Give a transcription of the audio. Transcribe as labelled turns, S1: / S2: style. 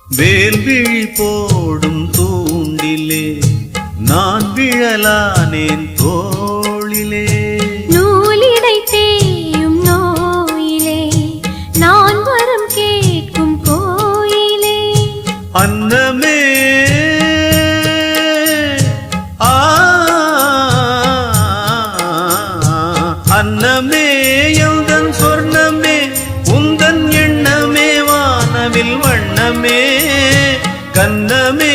S1: வேல்விழி போடும் தூண்டிலே நான் விழலானேன் தோளிலே
S2: நூலிடை தேயும் நோயிலே நான் வரம் கேட்கும் கோயிலே
S1: அன்னமே அன்னமே எந்தன் சொர்ணமே உந்தன் எண்ணமே வானவில் வண்ணமே கண்ணமே